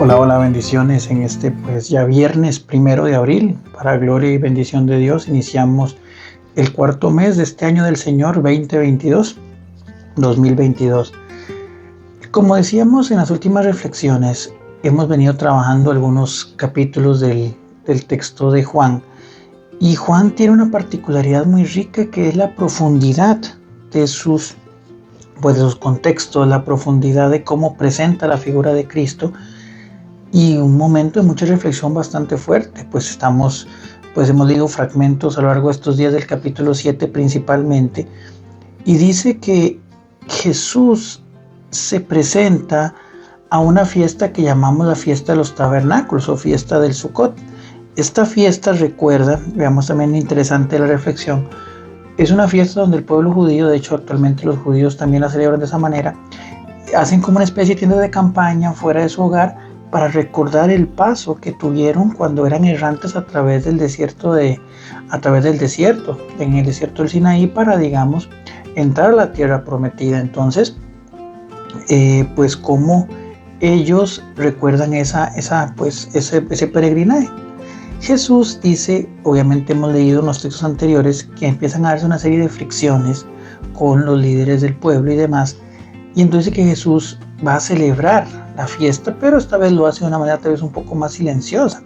Hola, hola, bendiciones en este pues ya viernes 1 de abril. Para gloria y bendición de Dios iniciamos el cuarto mes de este año del Señor 2022. Como decíamos en las últimas reflexiones, hemos venido trabajando algunos capítulos del texto de Juan. Y Juan tiene una particularidad muy rica, que es la profundidad de sus contextos, la profundidad de cómo presenta la figura de Cristo. Y un momento de mucha reflexión bastante fuerte, hemos leído fragmentos a lo largo de estos días del capítulo 7 principalmente, y dice que Jesús se presenta a una fiesta que llamamos la fiesta de los tabernáculos o fiesta del Sukkot. Esta fiesta recuerda, veamos también interesante la reflexión, es una fiesta donde el pueblo judío, de hecho actualmente los judíos también la celebran de esa manera, hacen como una especie de tienda de campaña fuera de su hogar, para recordar el paso que tuvieron cuando eran errantes a través del desierto, en el desierto del Sinaí, para, digamos, entrar a la tierra prometida. Entonces, como ellos recuerdan ese peregrinaje. Jesús dice, obviamente hemos leído en los textos anteriores, que empiezan a darse una serie de fricciones con los líderes del pueblo y demás, y entonces que Jesús va a celebrar la fiesta, pero esta vez lo hace de una manera tal vez un poco más silenciosa.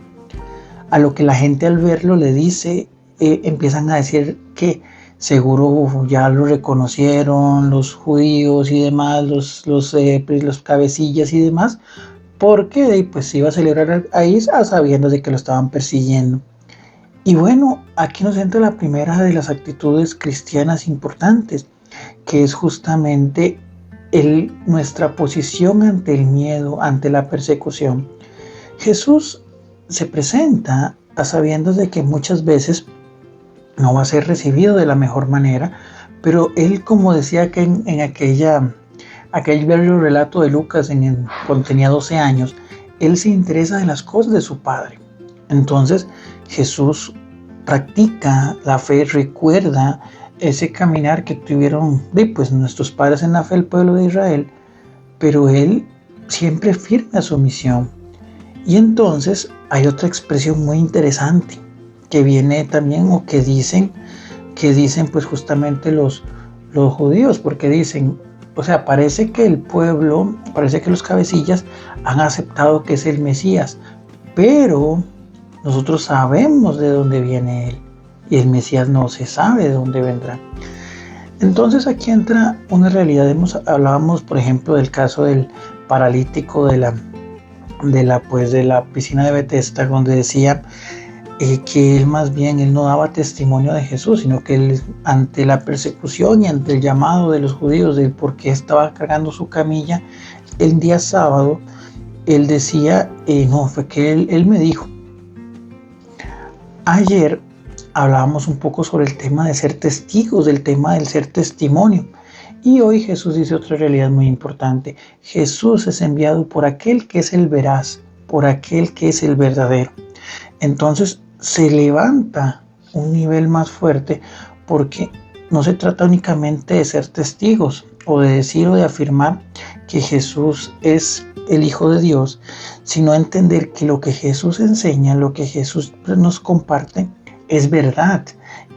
A lo que la gente al verlo le dice, empiezan a decir que seguro ya lo reconocieron los judíos y demás, los cabecillas y demás, porque pues iba a celebrar ahí sabiendo de que lo estaban persiguiendo. Y bueno, aquí nos entra la primera de las actitudes cristianas importantes, que es justamente nuestra posición ante el miedo, ante la persecución. Jesús se presenta a sabiendas de que muchas veces no va a ser recibido de la mejor manera, pero él, como decía que en aquel bello relato de Lucas cuando tenía 12 años, él se interesa de las cosas de su Padre. Entonces Jesús practica la fe, recuerda ese caminar que tuvieron nuestros padres en la fe, el pueblo de Israel, pero él siempre firme a su misión. Y entonces hay otra expresión muy interesante que viene también, o que dicen pues justamente los judíos, porque dicen, parece que el pueblo, parece que los cabecillas han aceptado que es el Mesías, pero nosotros sabemos de dónde viene él, y el Mesías no se sabe de dónde vendrá. Entonces aquí entra una realidad. Hablábamos, por ejemplo, del caso del paralítico de la piscina de Betesda, donde decía que él no daba testimonio de Jesús, sino que él, ante la persecución y ante el llamado de los judíos de por qué estaba cargando su camilla el día sábado, él decía, fue que él me dijo. Ayer hablábamos un poco sobre el tema de ser testigos, del tema del ser testimonio. Y hoy Jesús dice otra realidad muy importante. Jesús es enviado por aquel que es el veraz, por aquel que es el verdadero. Entonces se levanta un nivel más fuerte, porque no se trata únicamente de ser testigos o de decir o de afirmar que Jesús es el Hijo de Dios, sino entender que lo que Jesús enseña, lo que Jesús nos comparte, es verdad,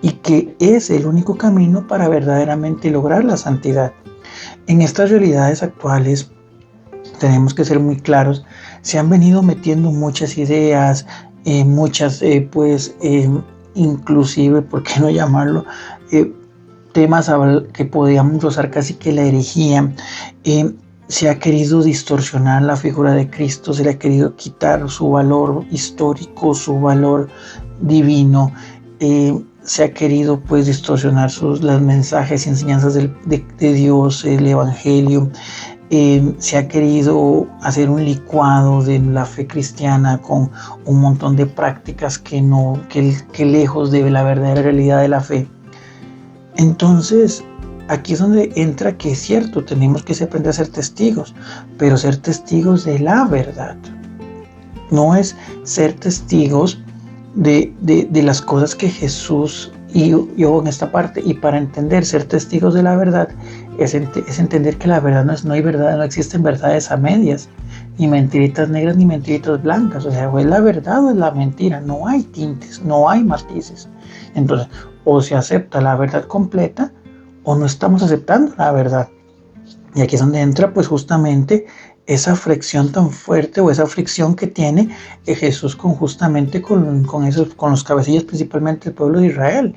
y que es el único camino para verdaderamente lograr la santidad. En estas realidades actuales tenemos que ser muy claros. Se han venido metiendo muchas ideas, inclusive, ¿por qué no llamarlo? Temas que podíamos rozar casi que la herejía. Se ha querido distorsionar la figura de Cristo, se le ha querido quitar su valor histórico, su valor divino, se ha querido distorsionar los mensajes y enseñanzas de Dios, el Evangelio. Se ha querido hacer un licuado de la fe cristiana con un montón de prácticas que lejos de la verdadera realidad de la fe. Entonces aquí es donde entra que es cierto, tenemos que aprender a ser testigos, pero ser testigos de la verdad. No es ser testigos de las cosas que Jesús y yo en esta parte. Y para entender ser testigos de la verdad es entender que la verdad no hay verdad, no existen verdades a medias. ni mentiritas negras ni mentiritas blancas, o sea, o es la verdad o es la mentira, no hay tintes, no hay matices. Entonces, o se acepta la verdad completa o no estamos aceptando la verdad. Y aquí es donde entra pues justamente esa fricción tan fuerte o esa fricción que tiene Jesús justamente con los cabecillas, principalmente el pueblo de Israel,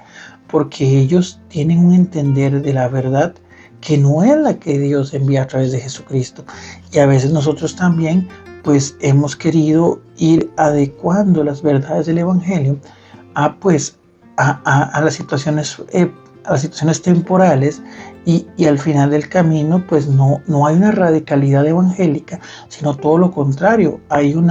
porque ellos tienen un entender de la verdad que no es la que Dios envía a través de Jesucristo. Y a veces nosotros también pues hemos querido ir adecuando las verdades del Evangelio a las situaciones temporales y al final del camino pues no hay una radicalidad evangélica, sino todo lo contrario. Hay un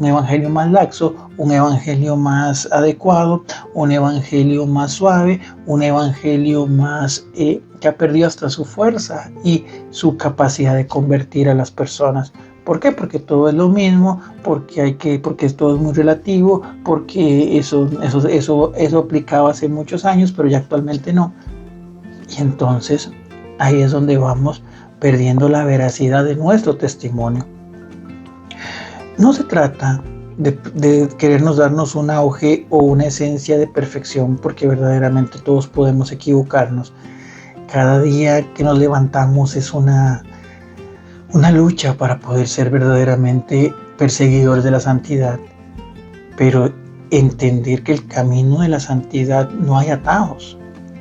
evangelio más laxo, un evangelio más adecuado, un evangelio más suave, un evangelio más que ha perdido hasta su fuerza y su capacidad de convertir a las personas. ¿Por qué? Porque todo es lo mismo, porque todo es muy relativo, porque eso aplicaba hace muchos años, pero ya actualmente no. Y entonces ahí es donde vamos perdiendo la veracidad de nuestro testimonio. No se trata de querernos darnos un auge o una esencia de perfección, porque verdaderamente todos podemos equivocarnos. Cada día que nos levantamos es una lucha para poder ser verdaderamente perseguidores de la santidad, pero entender que el camino de la santidad no hay atajos,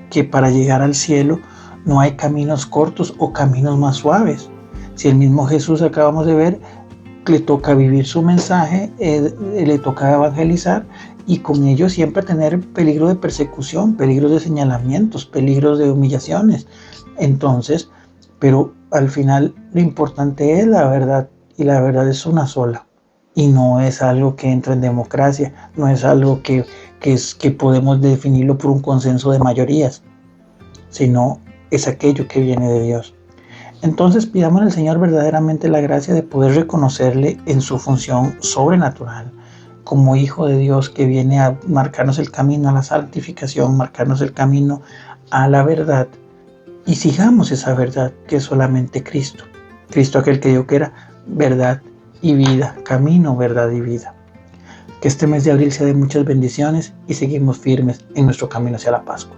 que para llegar al cielo no hay caminos cortos o caminos más suaves. Si el mismo Jesús acabamos de ver, le toca vivir su mensaje, le toca evangelizar y con ello siempre tener peligro de persecución, peligros de señalamientos, peligros de humillaciones. Entonces, pero al final lo importante es la verdad y la verdad es una sola y no es algo que entra en democracia, no es algo que podemos definirlo por un consenso de mayorías, sino es aquello que viene de Dios. Entonces pidamos al Señor verdaderamente la gracia de poder reconocerle en su función sobrenatural como Hijo de Dios que viene a marcarnos el camino a la santificación, marcarnos el camino a la verdad y sigamos esa verdad que es solamente Cristo. Cristo aquel que dijo que era verdad y vida, camino, verdad y vida. Que este mes de abril sea de muchas bendiciones y seguimos firmes en nuestro camino hacia la Pascua.